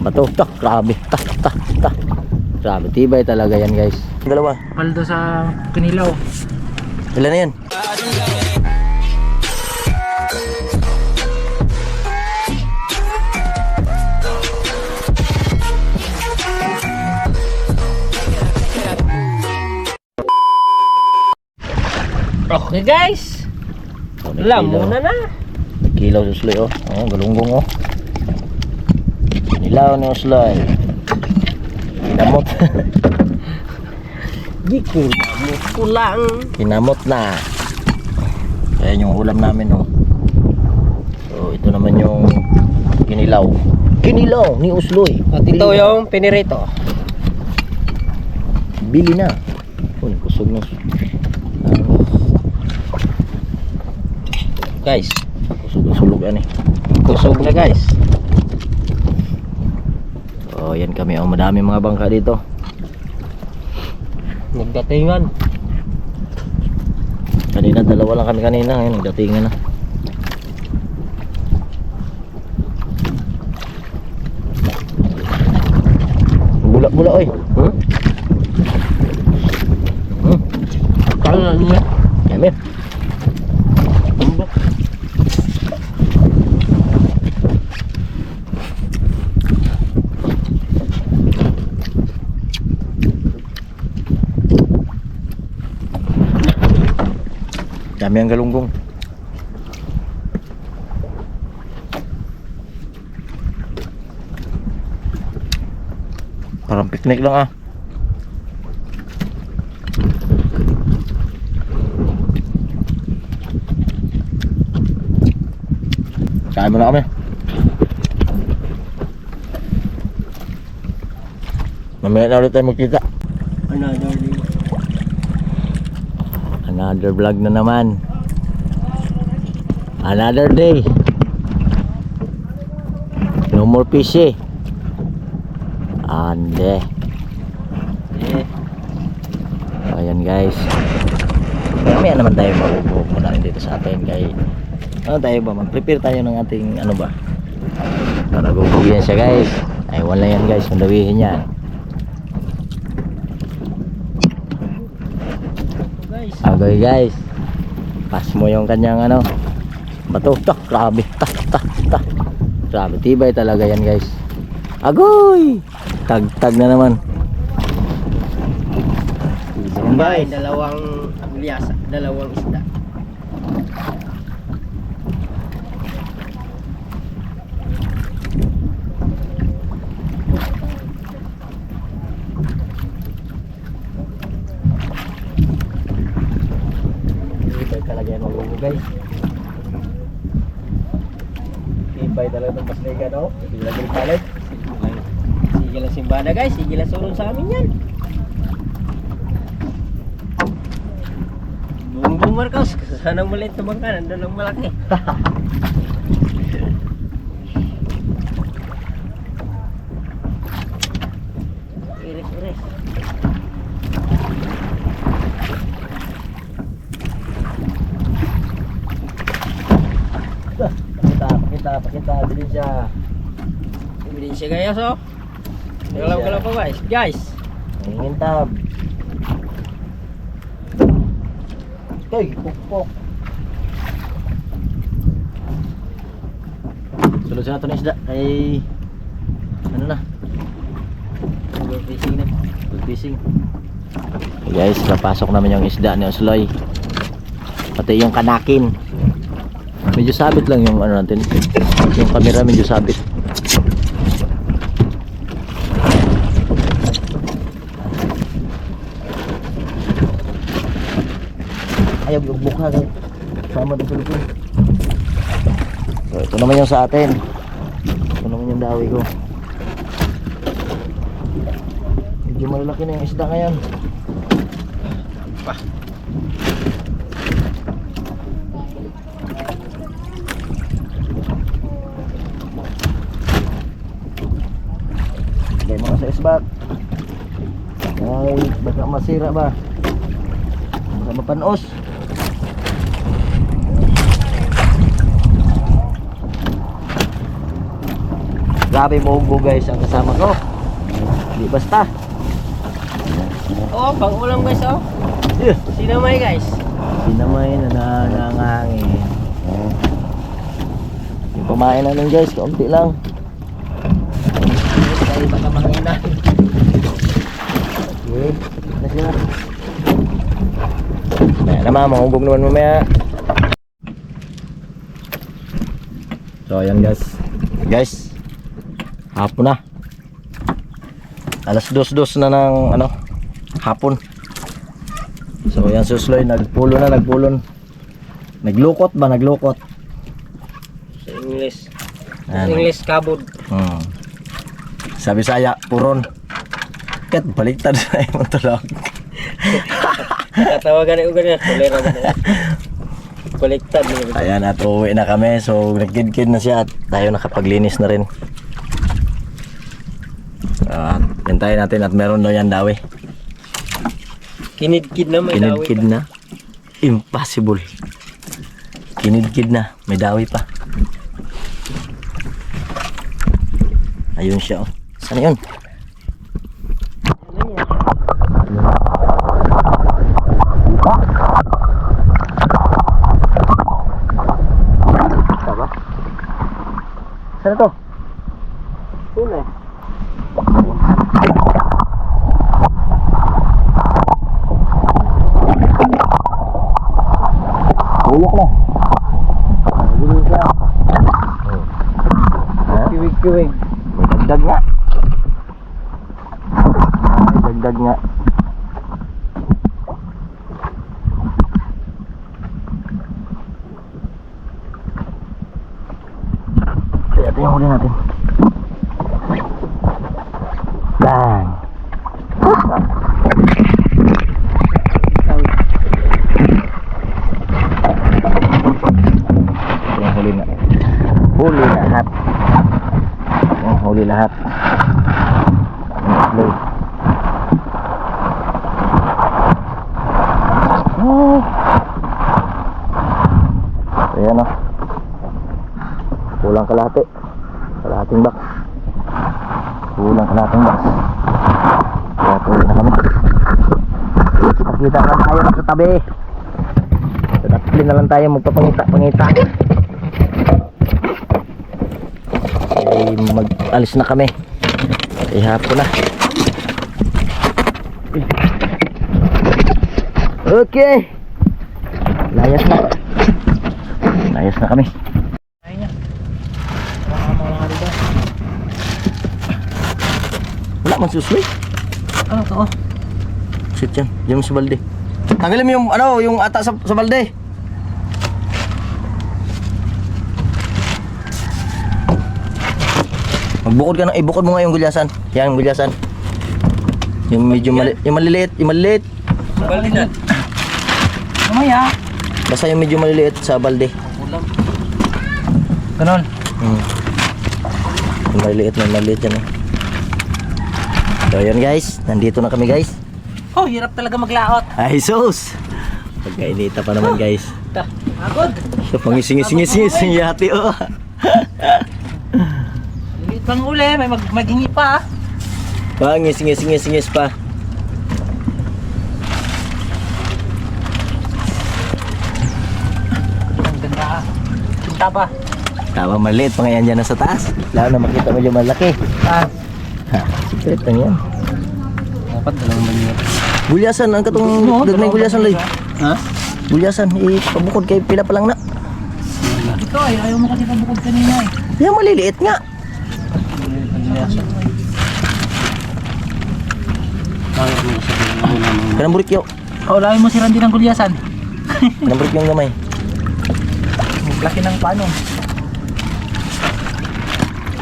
Bato. Tak, grabe. Tak, tak, tak. Grabe, tibay talaga yan guys. Dalawa. Paldo sa Kinilaw. Ilan na yan? Okay guys. Alam muna na. Kilaw sa Usloy oh. Oh, galunggong oh. Nilaw ni Usloy. Kinamot. Gikinamot ko lang. Kinamot na. Ayan yung ulam namin oh. So ito naman yung kinilaw. Kinilaw ni Usloy. At ito yung pinirito. Bili na. Oh, kusog na. Guys, kusog ani. Kusog na guys. Oh, yan kami oh, madami mga bangka dito. Nagdatingan. Kanina dalawa lang kami kanina, ngayon nagdatingan na. Bula-bula oy. Kaya niya. Yamin. Dami ang galunggong. Parang picnic lang ah. Kain mo na kami. Mamaya na ulit tayo magkita. Another vlog na naman. Another day. No more fishy. Ande. Ayan guys. Mamaya naman tayo mag-upo muna dito sa atin kay ano tayo ba? Mag-prepare tayo ng ating ano ba? Para guguhin siya guys. Ay wala yan guys. Mandawihin yan. Agoy guys. Pas mo yung kanyang ano. Bato. Tak, grabe. Tak, tak, tak. Grabe, tibay talaga yan guys. Agoy! Tag-tag na naman. Guys, dalawang bilyasa, dalawang isda. Tibay talaga yan magugo guys. Tibay talaga itong pasliga no? Hindi lagi palit. Sige lang simbada guys, sige lang sulong sa amin yan. Bumbu Marcos, sana maliit naman ka, nandun ang malaki. Iris-iris. Pakita din siya. Ebidensya guys oh. Galaw-galaw pa guys. Guys. Nangintab. Hey, pukpok. Sulod sa nato na isda ay ano na? Overfishing na. Fishing. Okay guys, napasok naman yung isda ni Usloy. Pati yung kanakin. Medyo sabit lang yung ano natin. Yung camera medyo sabit. Ayaw yung buka guys. Sama din sa lupin. So ito naman yung sa atin. Ito naman yung dawi ko. Medyo malalaki na yung isda ngayon. Okay, mga sa isbak. Ay, baka masira ba? Baka mapanos. Grabe mo guys ang kasama ko. Hindi basta. Oh, pang ulam guys oh. Yeah. Sinamay guys. Sinamay na nangangangin. Yung pamain namin guys, kaunti lang. Dahil baka mangina. Okay, na siya. Maya naman, manghubog naman mamaya. So ayan guys. Guys, hapon na. Alas 2:02 na ng ano, hapon. So yan susloy, nagpulon. Naglukot ba? Naglukot. Sa English. Sa Ayan. English kabod. Sa Bisaya, puron. Kat baliktad sa imong tulog. Tatawagan ko ganyan. Kulera mo na. Baliktad mo. Ayan, at uwi na kami. So nagkid-kid na siya at tayo nakapaglinis na rin. Hintayin natin at meron daw yan dawi. Kinidkid na may dawi. Kinidkid na. Impossible. Kinidkid na. May dawi pa. Ayun siya oh. Saan yun? Saan ito? Una. Uyok na. Ayun siya. Ha? Kiwig-kiwig. May dagdag nga. May dagdag nga. Kaya ito yung huli natin. Bang! Yung huli na. Huli lahat. Yung huli lahat. Yung oh. Ayan o. Kulang kalahati. Kalahating box. Kulang kalahating box. Kaya tuloy na kami. Kita lang tayo sa tabi. Sa daplin na lang tayo magpapangita-pangita. Ay mag-alis na kami. Ay hapon na. Okay. Layas na. Layas na kami. Wala man susoy. Ano to? Sit yan. Diyan mo sa balde. Tanggalin mo yung ano, yung ata sa balde. Magbukod ka na, ibukod mo nga yung gulyasan. Yan, yung gulyasan. Yung medyo yung maliliit, yung maliliit. Balikan. Mamaya. Basta yung medyo maliliit sa balde. Ulam. Ganon. Yung maliliit yan eh. So yun guys, nandito na kami guys. Oh, hirap talaga maglaot. Ay sus! Pagkainita pa naman guys. Agod. So pangising-ising-ising yati oh. Lilit pang uli, may maghingi pa. Pangising-ising-ising pa. Ang ganda. Cinta pa. Tama maliit pa nga yan dyan sa taas. Lalo na makita mo dyan malaki. Ha, secret lang yan. Dapat dalawang banyo. Gulyasan, ang katong dagnay gulyasan lay. Ha? Gulyasan, ipabukod kay pila pa lang na. Ito ay ayaw mo kasi pabukod kanina eh. Yan maliliit nga. Kanang burik yo. Oh, lagi mo si Randy ng gulyasan. Kanang burik yung gamay. Laki ng paano.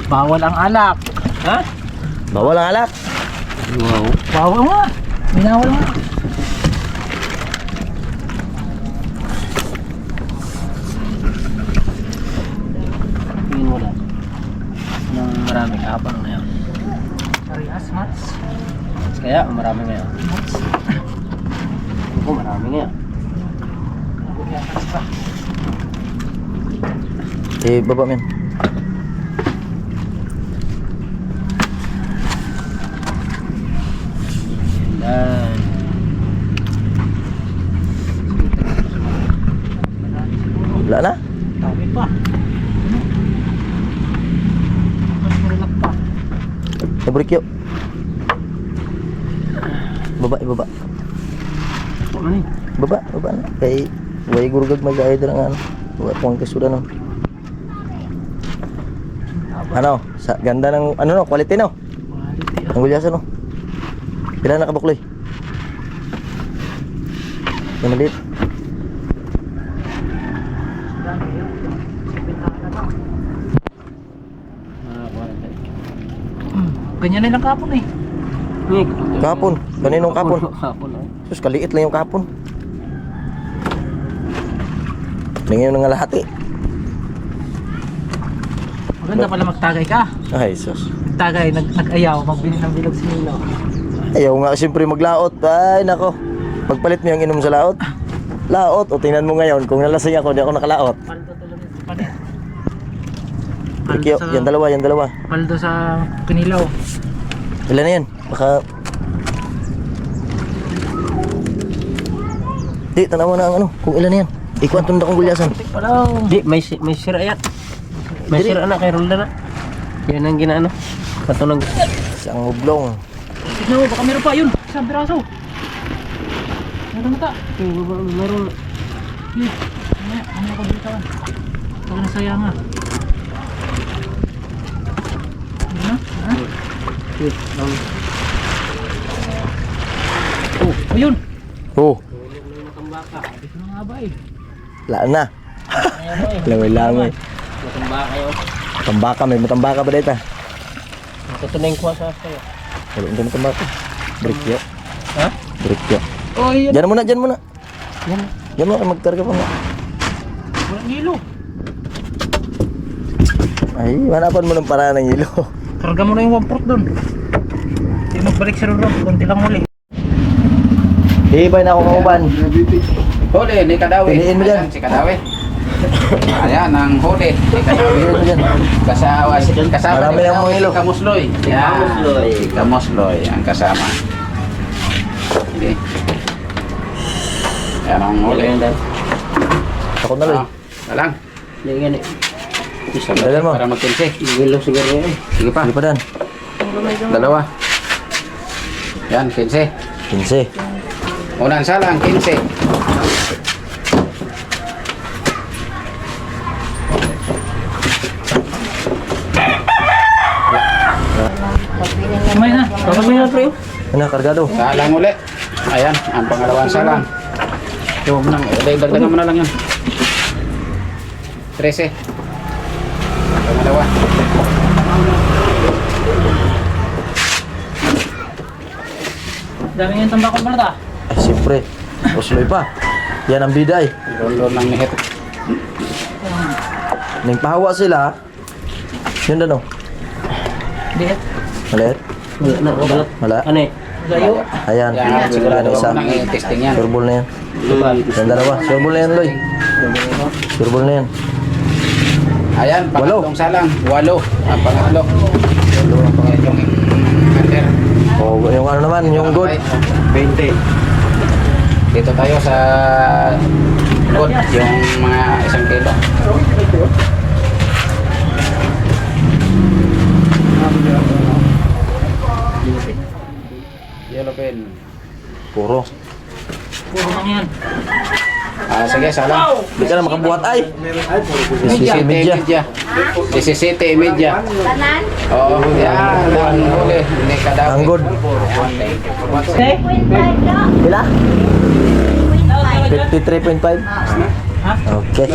Bawal ang alak. Ha? Bawal ang alak. Wow. Bawal nga. Minawal nga. Tingin mo lang. Nung marami kapang na yan. Arias, Mats. Kaya marami ngayon. Mats. Ako marami ngayon. Baba men. Nabrikyo. Baba, ibaba. Ano ni? Baba na. Kay way gurugag mag-aay dira nga ano. Wa pong kasuda no. Ano? Sa ganda ng ano no, quality no. Ang gulyasan no. Pila na kabukloy? Yan maliit. Ganyan na lang kapon eh. Kahapon. Kaninong kahapon? Kapon. Sus, kaliit lang yung kahapon. Tingin yung ngalahati. Maganda pala magtagay ka. Ay, sus. Magtagay, nag-ayaw, magbili ng bilog si Nilo. Ayaw nga siyempre maglaot. Ay, nako. Pagpalit mo yung inom sa laot. Laot. O tingnan mo ngayon. Kung nalasing ako, di ako nakalaot. Paldo talaga sa panet. Ikyo, yan dalawa. Paldo sa Kinilaw. Ilan na yan? Baka... Di, tanawa na ang ano. Kung ilan na yan. Ikuan tunda kong gulyasan. Walang. Di, may sira yan. May Dili. sira na kay Rolda na. Yan ang ginaano. Katunang. Isang hublong. Tignan mo, baka meron pa yun. Isang piraso. Meron na ta. Meron. Ano ako dito? Baka nasaya nga. Ano? Ha? Oh, ayun. Oh, Dito na nga ba eh. laan na. Langoy-langoy. Matamba kayo. Tambaka, may matambaka ba dito? Katunang kuha sa kayo. Wala hindi matambaka. Brikyo. Ha? Brikyo. Oh, ayun. Diyan muna, diyan muna. Yan. Diyan muna, magkarga pa nga. Walang hilo. Ay, hanapan mo ng paraan ng hilo. Karga mo na yung 1/4 doon. Hindi magbalik sa Roro. Kunti lang muli. Hibay na ako kauban. Huli, ni Kadawi. Piliin mo dyan. Ayan, si Kadawi. Ayan, ang huli. Ni Kadawi. Piliin mo dyan. Kasama Marami ni ang mga ilo. Si Kamusloy. Yan. Si Kamusloy ang kasama. Hindi. Yan ang huli. Ako na lang. Alang. Yan gani. Dalawa mo. Para magkinsi. Gilo siguro yan. Sige pa. Sige pa dan. Dalawa. Yan, 15. 15. Unang salang, 15. Kamay na. Kamay na pre. Ano, kargado. Salang uli. Ayan, ang pangalawang salang. Yung nang, dagdagan mo na lang yan. 13. Pangalawa. Dami yung tambakol pala ta. Ay, siyempre. Usloy pa. Yan ang biday. Lolo ng nihit. Ning pahawa sila. Yun na no. Diet. Maliit. Wala na. Balat. Wala. Ano eh? Gayo. Ayan. Yan, sigurado Ano, isa. nang i-testing yan. Surbol na yan. Lubal. Yan dalawa. Surbol na yan, Loy. Surbol na yan. Ayan, pangatlong salang. 8. Ang pangatlo. Dalawa ang pangalan. Yung under. O, yung ano naman, yung good. 20. Dito tayo sa good, yung mga 1 kilo. Yellow pen. Puro. Puro lang yan. Sige, salang. Hindi ka na makabuhat ay. 17 media. media. 17 media. Oo, yan. Ang huli. Hindi ka daw. Ang good. Okay? Bila? 53.5. Okay.